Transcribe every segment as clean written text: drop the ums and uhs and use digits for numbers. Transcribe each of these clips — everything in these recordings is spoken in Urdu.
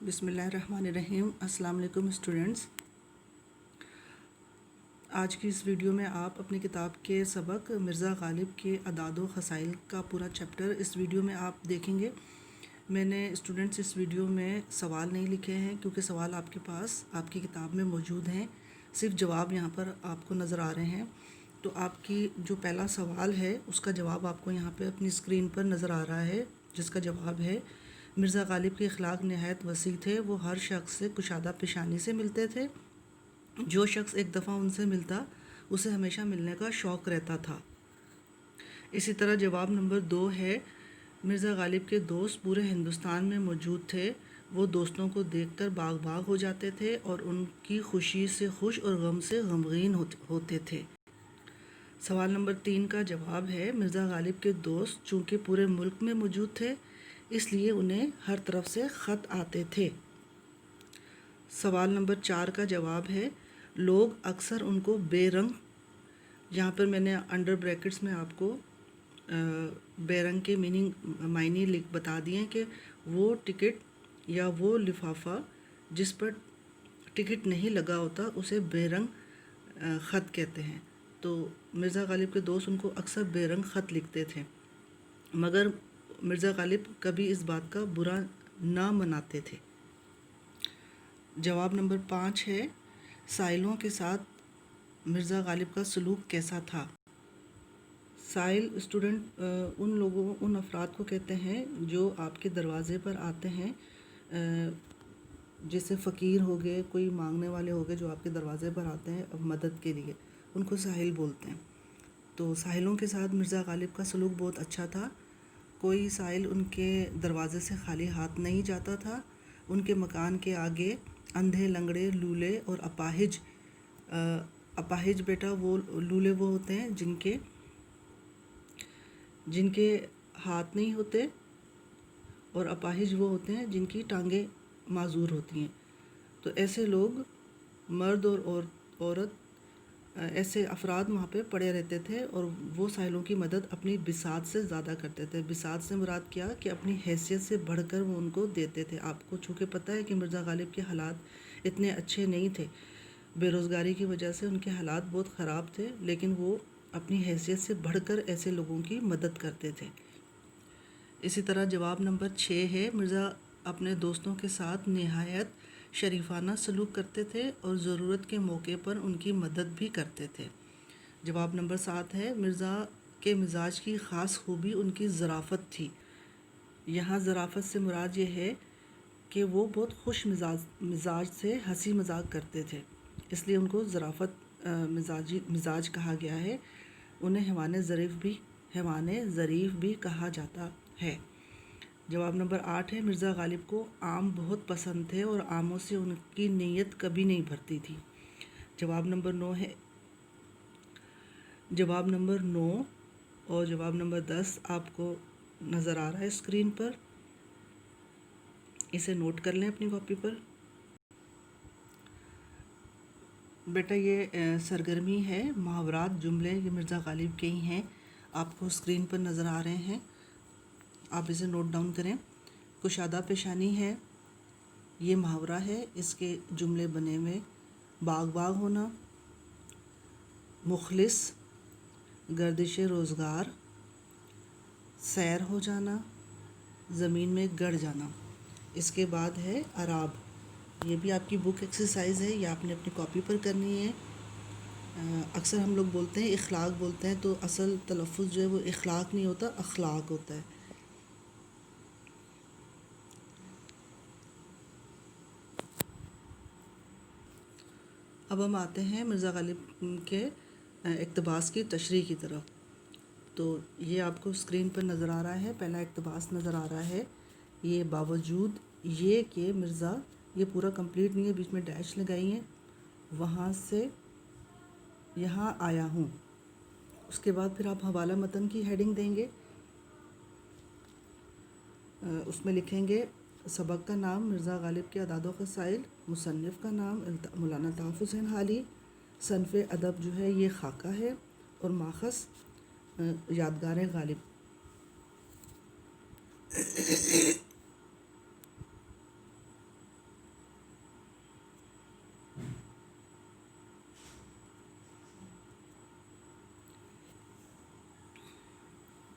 بسم اللہ الرحمن الرحیم۔ السلام علیکم اسٹوڈنٹس۔ آج کی اس ویڈیو میں آپ اپنی کتاب کے سبق مرزا غالب کے اعداد و خسائل کا پورا چیپٹر اس ویڈیو میں آپ دیکھیں گے۔ میں نے اسٹوڈنٹس اس ویڈیو میں سوال نہیں لکھے ہیں کیونکہ سوال آپ کے پاس آپ کی کتاب میں موجود ہیں، صرف جواب یہاں پر آپ کو نظر آ رہے ہیں۔ تو آپ کی جو پہلا سوال ہے اس کا جواب آپ کو یہاں پہ اپنی اسکرین پر نظر آ رہا ہے، جس کا جواب ہے: مرزا غالب کے اخلاق نہایت وسیع تھے، وہ ہر شخص سے کشادہ پیشانی سے ملتے تھے، جو شخص ایک دفعہ ان سے ملتا اسے ہمیشہ ملنے کا شوق رہتا تھا۔ اسی طرح جواب نمبر 2 ہے: مرزا غالب کے دوست پورے ہندوستان میں موجود تھے، وہ دوستوں کو دیکھ کر باغ باغ ہو جاتے تھے اور ان کی خوشی سے خوش اور غم سے غمگین ہوتے تھے۔ سوال نمبر 3 کا جواب ہے: مرزا غالب کے دوست چونکہ پورے ملک میں موجود تھے اس لیے انہیں ہر طرف سے خط آتے تھے۔ سوال نمبر 4 کا جواب ہے: لوگ اکثر ان کو بے رنگ، یہاں پر میں نے انڈر بریکٹس میں آپ کو بے رنگ کے معنی بتا دیے کہ وہ ٹکٹ یا وہ لفافہ جس پر ٹکٹ نہیں لگا ہوتا اسے بے رنگ خط کہتے ہیں۔ تو مرزا غالب کے دوست ان کو اکثر بے رنگ خط لکھتے تھے، مگر مرزا غالب کبھی اس بات کا برا نہ مناتے تھے۔ جواب نمبر 5 ہے: سائلوں کے ساتھ مرزا غالب کا سلوک کیسا تھا؟ سائل اسٹوڈنٹ ان افراد کو کہتے ہیں جو آپ کے دروازے پر آتے ہیں، جیسے فقیر ہو گئے، کوئی مانگنے والے ہو گئے جو آپ کے دروازے پر آتے ہیں مدد کے لیے، ان کو سائل بولتے ہیں۔ تو سائلوں کے ساتھ مرزا غالب کا سلوک بہت اچھا تھا، کوئی سائل ان کے دروازے سے خالی ہاتھ نہیں جاتا تھا۔ ان کے مکان کے آگے اندھے، لنگڑے، لولے اور اپاہج بیٹا وہ لولے وہ ہوتے ہیں جن کے ہاتھ نہیں ہوتے، اور اپاہج وہ ہوتے ہیں جن کی ٹانگیں معذور ہوتی ہیں۔ تو ایسے لوگ، مرد اور عورت، ایسے افراد وہاں پہ پڑے رہتے تھے اور وہ سائلوں کی مدد اپنی بساط سے زیادہ کرتے تھے۔ بساط سے مراد کیا کہ اپنی حیثیت سے بڑھ کر وہ ان کو دیتے تھے۔ آپ کو چونکہ پتہ ہے کہ مرزا غالب کے حالات اتنے اچھے نہیں تھے، بے روزگاری کی وجہ سے ان کے حالات بہت خراب تھے، لیکن وہ اپنی حیثیت سے بڑھ کر ایسے لوگوں کی مدد کرتے تھے۔ اسی طرح جواب نمبر 6 ہے: مرزا اپنے دوستوں کے ساتھ نہایت شریفانہ سلوک کرتے تھے اور ضرورت کے موقع پر ان کی مدد بھی کرتے تھے۔ جواب نمبر 7 ہے: مرزا کے مزاج کی خاص خوبی ان کی ظرافت تھی۔ یہاں ظرافت سے مراد یہ ہے کہ وہ بہت خوش مزاج سے ہنسی مذاق کرتے تھے، اس لیے ان کو ظرافت مزاج کہا گیا ہے۔ انہیں حیوان ظریف بھی کہا جاتا ہے۔ جواب نمبر 8 ہے: مرزا غالب کو آم بہت پسند تھے اور آموں سے ان کی نیت کبھی نہیں بھرتی تھی۔ جواب نمبر 9 ہے۔ جواب نمبر 9 اور جواب نمبر 10 آپ کو نظر آ رہا ہے اسکرین پر، اسے نوٹ کر لیں اپنی کاپی پر۔ بیٹا یہ سرگرمی ہے، محاورات، جملے، یہ مرزا غالب کے ہی ہیں، آپ کو اسکرین پر نظر آ رہے ہیں، آپ اسے نوٹ ڈاؤن کریں۔ کشادہ پیشانی ہے، یہ محاورہ ہے، اس کے جملے بنے ہوئے: باغ باغ ہونا، مخلص، گردش روزگار، سیر ہو جانا، زمین میں گڑ جانا۔ اس کے بعد ہے اعراب، یہ بھی آپ کی بک ایکسرسائز ہے، یہ آپ نے اپنی کاپی پر کرنی ہے۔ اکثر ہم لوگ بولتے ہیں اخلاق بولتے ہیں، تو اصل تلفظ جو ہے وہ اخلاق نہیں ہوتا، اخلاق ہوتا ہے۔ اب ہم آتے ہیں مرزا غالب کے اقتباس کی تشریح کی طرف۔ تو یہ آپ کو اسکرین پر نظر آ رہا ہے، پہلا اقتباس نظر آ رہا ہے: یہ باوجود یہ کہ مرزا، یہ پورا کمپلیٹ نہیں ہے، بیچ میں ڈیش لگائی ہیں، وہاں سے یہاں آیا ہوں۔ اس کے بعد پھر آپ حوالہ متن کی ہیڈنگ دیں گے، اس میں لکھیں گے سبق کا نام مرزا غالب کے اعداد و خسائل، مصنف کا نام مولانا الطاف حسین حالی، صنف ادب جو ہے یہ خاکہ ہے، اور ماخذ یادگار غالب۔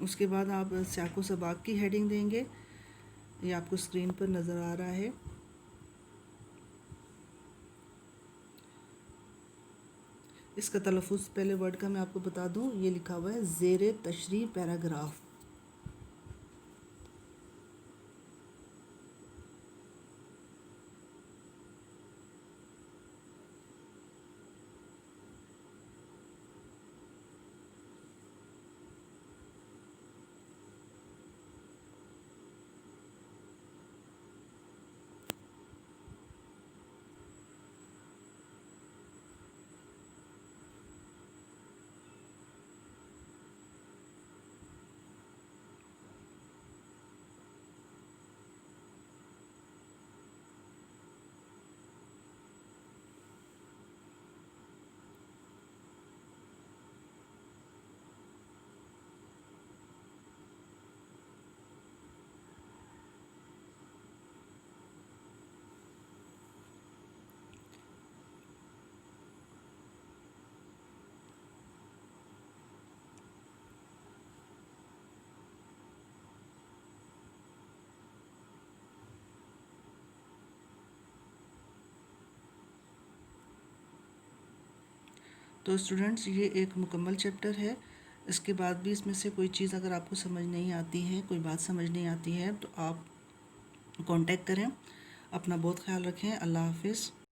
اس کے بعد آپ سیاق و سباق کی ہیڈنگ دیں گے، یہ آپ کو اسکرین پر نظر آ رہا ہے۔ اس کا تلفظ پہلے ورڈ کا میں آپ کو بتا دوں، یہ لکھا ہوا ہے زیر تشریح پیراگراف۔ تو اسٹوڈنٹس یہ ایک مکمل چیپٹر ہے۔ اس کے بعد بھی اس میں سے کوئی چیز اگر آپ کو سمجھ نہیں آتی ہے، کوئی بات سمجھ نہیں آتی ہے، تو آپ کانٹیکٹ کریں۔ اپنا بہت خیال رکھیں۔ اللہ حافظ۔